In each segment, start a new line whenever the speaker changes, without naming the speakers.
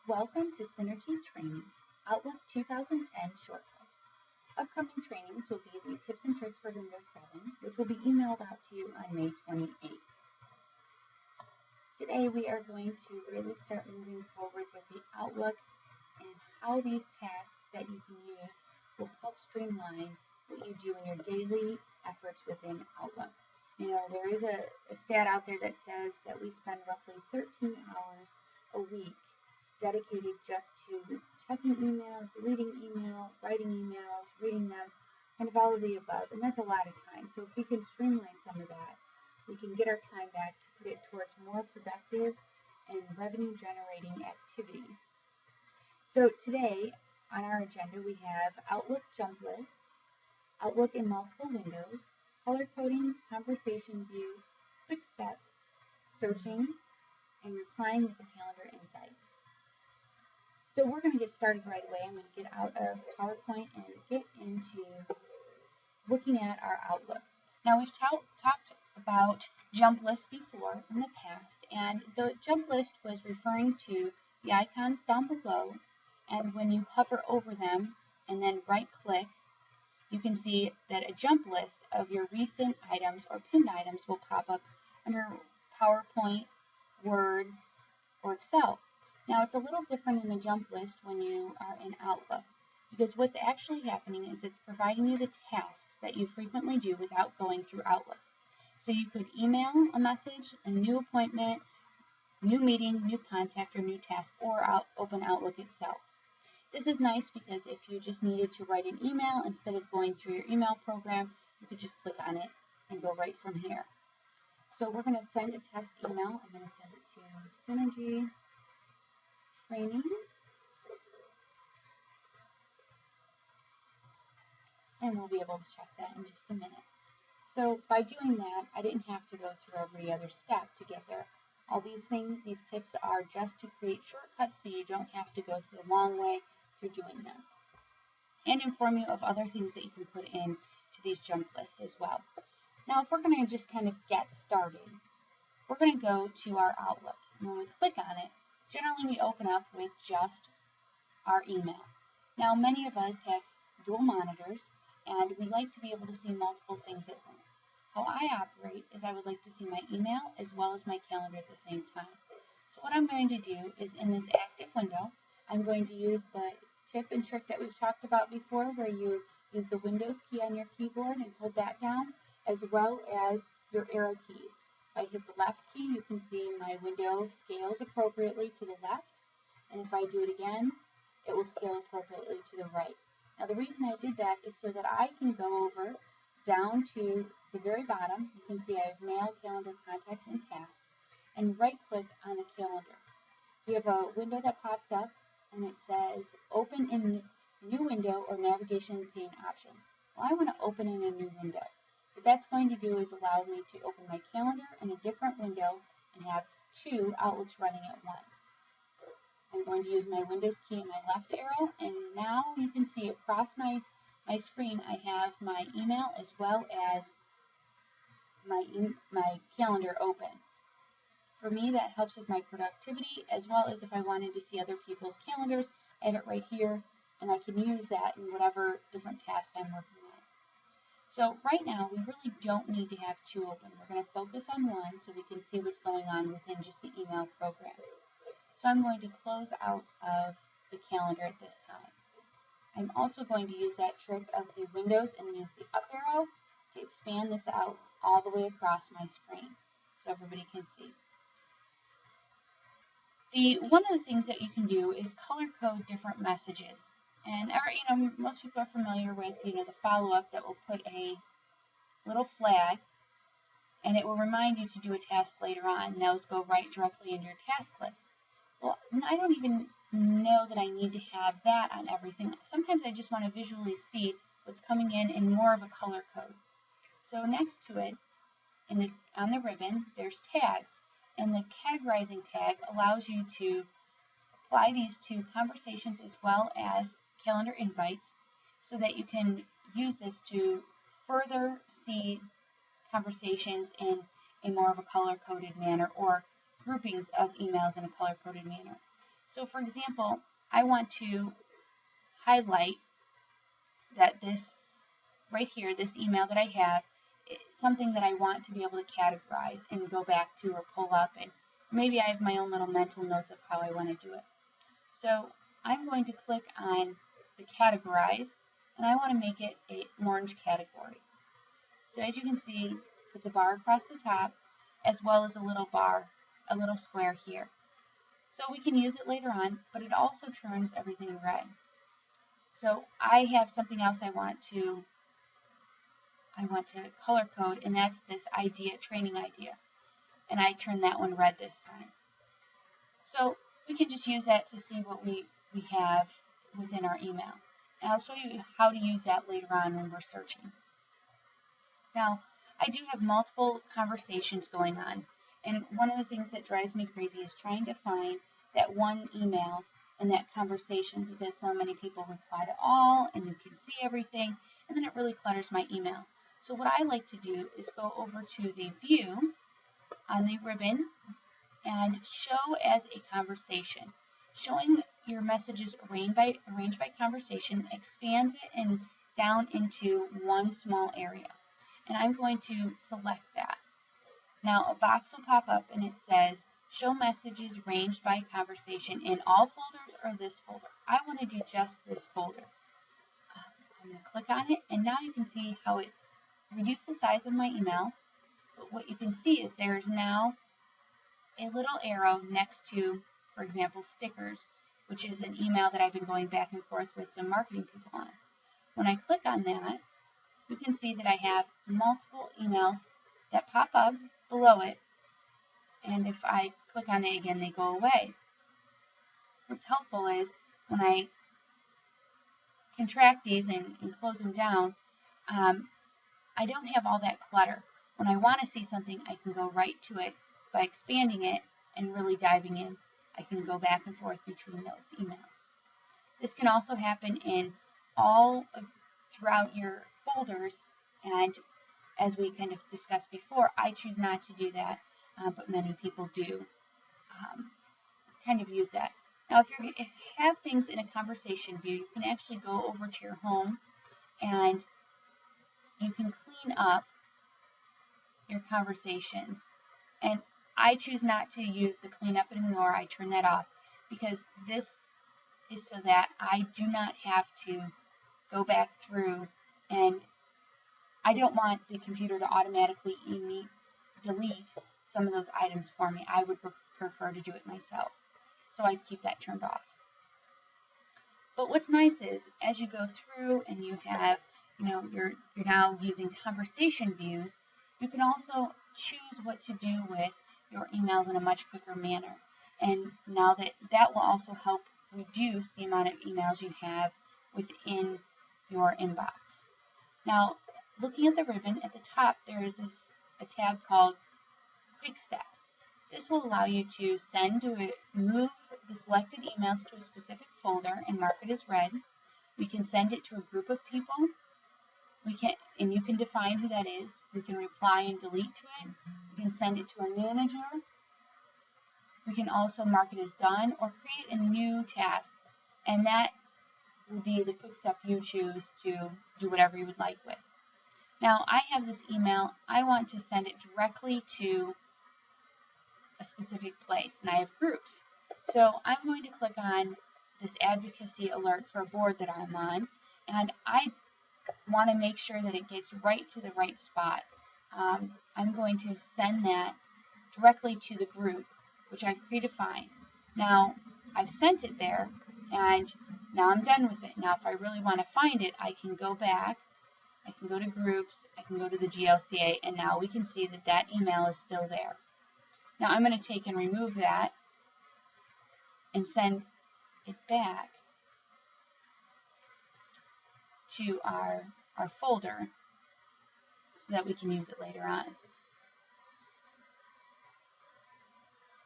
Welcome to Synergy Training, Outlook 2010 Shortcuts. Upcoming trainings will be the Tips and Tricks for Windows 7, which will be emailed out to you on May 28th. Today we are going to really start moving forward with the Outlook and how these tasks that you can use will help streamline what you do in your daily efforts within Outlook. You know, there is a stat out there that says that we spend roughly 13 hours a week dedicated just to checking email, deleting email, writing emails, reading them, kind of all of the above. And that's a lot of time. So if we can streamline some of that, we can get our time back to put it towards more productive and revenue generating activities. So today on our agenda we have Outlook jump list, Outlook in multiple windows, color coding, conversation view, quick steps, searching, and replying with a calendar invite. So we're going to get started right away. I'm going to get out of PowerPoint and get into looking at our Outlook. Now we've talked about jump list before in the past, and the jump list was referring to the icons down below, and when you hover over them and then right click, you can see that a jump list of your recent items or pinned items will pop up under PowerPoint, Word, or Excel. Now it's a little different in the jump list when you are in Outlook, because what's actually happening is it's providing you the tasks that you frequently do without going through Outlook. So you could email a message, a new appointment, new meeting, new contact, or new task, or open Outlook itself. This is nice because if you just needed to write an email instead of going through your email program, you could just click on it and go right from here. So we're going to send a test email. I'm going to send it to Synergy Training, and we'll be able to check that in just a minute. So by doing that, I didn't have to go through every other step to get there. All these things, these tips are just to create shortcuts so you don't have to go through the long way through doing them, and inform you of other things that you can put in to these jump lists as well. Now if we're going to just kind of get started, we're going to go to our Outlook, and when we click on it, generally we open up with just our email. Now many of us have dual monitors and we like to be able to see multiple things at once. How I operate is I would like to see my email as well as my calendar at the same time. So what I'm going to do is in this active window, I'm going to use the tip and trick that we've talked about before, where you use the Windows key on your keyboard and hold that down, as well as your arrow keys. If I hit the left key, you can see my window scales appropriately to the left, and if I do it again, it will scale appropriately to the right. Now the reason I did that is so that I can go over down to the very bottom. You can see I have mail, calendar, contacts, and tasks, and right click on the calendar. We have a window that pops up and it says open in new window or navigation pane options. Well, I want to open in a new window. What that's going to do is allow me to open my calendar in a different window and have two Outlooks running at once. I'm going to use my Windows key and my left arrow, and now you can see across my screen I have my email as well as my calendar open. For me, that helps with my productivity, as well as if I wanted to see other people's calendars, I have it right here, and I can use that in whatever different task I'm working on. So right now, we really don't need to have two open. We're going to focus on one so we can see what's going on within just the email program. So I'm going to close out of the calendar at this time. I'm also going to use that trick of the windows and use the up arrow to expand this out all the way across my screen so everybody can see. One of the things that you can do is color code different messages. And most people are familiar with the follow-up that will put a little flag, and it will remind you to do a task later on, and those go right directly into your task list. Well, I don't even know that I need to have that on everything. Sometimes I just want to visually see what's coming in more of a color code. So next to it, on the ribbon, there's tags, and the categorizing tag allows you to apply these to conversations as well as calendar invites, so that you can use this to further see conversations in a more of a color-coded manner, or groupings of emails in a color-coded manner. So for example, I want to highlight that this right here, this email that I have, is something that I want to be able to categorize and go back to or pull up, and maybe I have my own little mental notes of how I want to do it. So I'm going to click on the categorize, and I want to make it an orange category. So as you can see, it's a bar across the top, as well as a little bar, a little square here. So we can use it later on, but it also turns everything red. So I have something else I want to color code, and that's this idea, training idea. And I turn that one red this time. So we can just use that to see what we have within our email. And I'll show you how to use that later on when we're searching. Now, I do have multiple conversations going on, and one of the things that drives me crazy is trying to find that one email in that conversation, because so many people reply to all and you can see everything, and then it really clutters my email. So what I like to do is go over to the view on the ribbon and show as a conversation. Showing your messages arranged by conversation expands it and down into one small area. And I'm going to select that. Now a box will pop up and it says show messages ranged by conversation in all folders or this folder. I want to do just this folder. I'm going to click on it, and now you can see how it reduced the size of my emails. But what you can see is there's now a little arrow next to, for example, stickers, which is an email that I've been going back and forth with some marketing people on. When I click on that, you can see that I have multiple emails that pop up below it, and if I click on it again, they go away. What's helpful is when I contract these and close them down, I don't have all that clutter. When I want to see something, I can go right to it. By expanding it and really diving in, I can go back and forth between those emails. This can also happen in throughout your folders, and as we kind of discussed before, I choose not to do that, but many people do kind of use that. Now, if you have things in a conversation view, you can actually go over to your home and you can clean up your conversations. And I choose not to use the cleanup anymore. I turn that off because this is so that I do not have to go back through, and I don't want the computer to automatically delete some of those items for me. I would prefer to do it myself. So I keep that turned off. But what's nice is as you go through and you have, you're now using conversation views, you can also choose what to do with your emails in a much quicker manner. And now that will also help reduce the amount of emails you have within your inbox. Now, looking at the ribbon at the top, there is a tab called Quick Steps. This will allow you to move the selected emails to a specific folder and mark it as read. We can send it to a group of people. And you can define who that is. We can reply and delete to it. We can send it to a manager. We can also mark it as done or create a new task. And that would be the quick step you choose to do whatever you would like with. Now, I have this email. I want to send it directly to a specific place, and I have groups. So I'm going to click on this advocacy alert for a board that I'm on, and I want to make sure that it gets right to the right spot. I'm going to send that directly to the group, which I've predefined. Now, I've sent it there, and now I'm done with it. Now, if I really want to find it, I can go back. I can go to groups. I can go to the GLCA, and now we can see that that email is still there. Now, I'm going to take and remove that and send it back to our folder so that we can use it later on.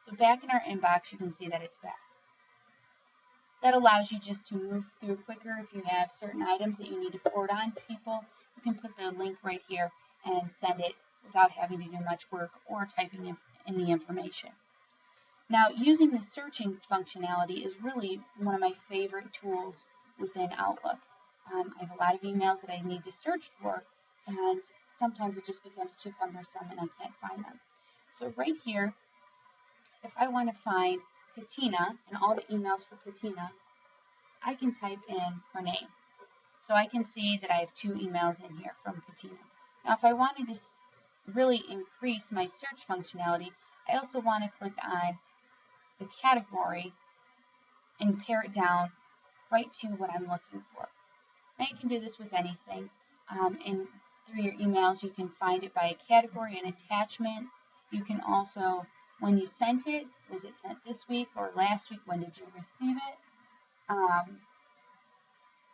So back in our inbox, you can see that it's back. That allows you just to move through quicker. If you have certain items that you need to forward on to people, you can put the link right here and send it without having to do much work or typing in the information. Now, using the searching functionality is really one of my favorite tools within Outlook. I have a lot of emails that I need to search for, and sometimes it just becomes too cumbersome and I can't find them. So right here, if I want to find Katina and all the emails for Katina, I can type in her name. So I can see that I have 2 emails in here from Katina. Now, if I wanted to really increase my search functionality, I also want to click on the category and pare it down right to what I'm looking for. Now you can do this with anything, and through your emails you can find it by a category and attachment. You can also, when you sent it, was it sent this week or last week, when did you receive it,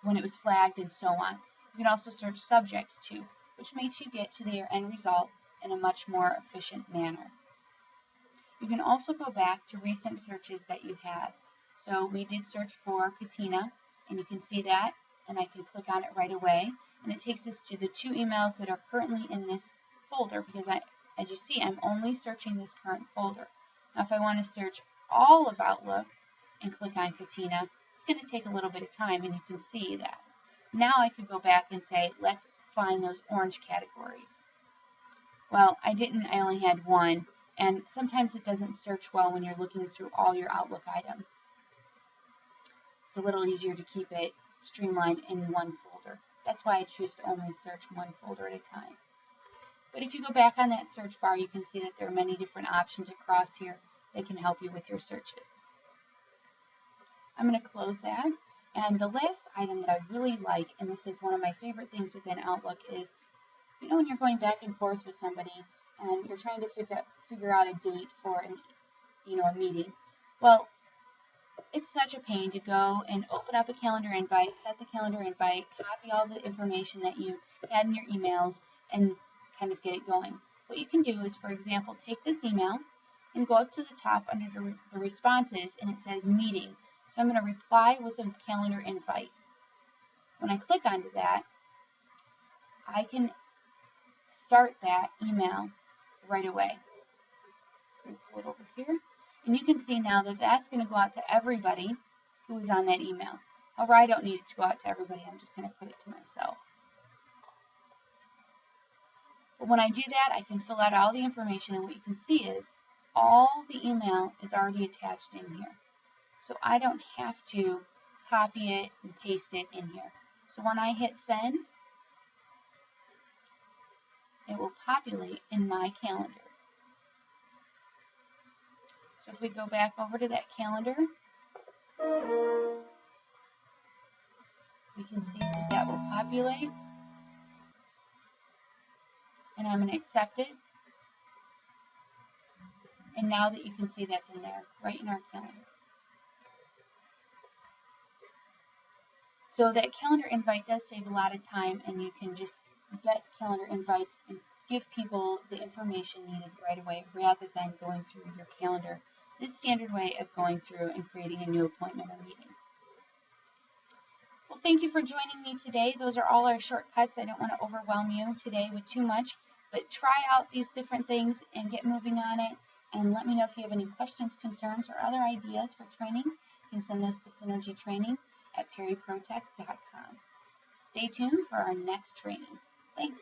when it was flagged, and so on. You can also search subjects too, which makes you get to their end result in a much more efficient manner. You can also go back to recent searches that you had. So we did search for Katina, and you can see that, and I can click on it right away, and it takes us to the 2 emails that are currently in this folder, because as you see, I'm only searching this current folder. Now if I want to search all of Outlook and click on Katina, it's going to take a little bit of time, and you can see that. Now I could go back and say, let's find those orange categories. Well, I didn't, I only had 1. And sometimes it doesn't search well when you're looking through all your Outlook items. It's a little easier to keep it streamlined in one folder. That's why I choose to only search one folder at a time. But if you go back on that search bar, you can see that there are many different options across here that can help you with your searches. I'm going to close that. And the last item that I really like, and this is one of my favorite things within Outlook, is when you're going back and forth with somebody and you're trying to figure out a date for a meeting. Well, it's such a pain to go and open up a calendar invite, set the calendar invite, copy all the information that you had in your emails, and kind of get it going. What you can do is, for example, take this email and go up to the top under the responses, and it says meeting. So I'm going to reply with a calendar invite. When I click onto that, I can start that email right away. Pull it over here, and you can see now that that's going to go out to everybody who is on that email. However, I don't need it to go out to everybody. I'm just going to put it to myself. But when I do that, I can fill out all the information, and what you can see is all the email is already attached in here. So I don't have to copy it and paste it in here. So when I hit send, it will populate in my calendar. So if we go back over to that calendar, we can see that that will populate. And I'm going to accept it. And now that you can see that's in there, right in our calendar. So that calendar invite does save a lot of time, and you can just get calendar invites and give people the information needed right away rather than going through your calendar. The standard way of going through and creating a new appointment or meeting. Well, thank you for joining me today. Those are all our shortcuts. I don't want to overwhelm you today with too much, but try out these different things and get moving on it. And let me know if you have any questions, concerns, or other ideas for training. You can send those to synergytraining@perryprotech.com. Stay tuned for our next training. Thanks.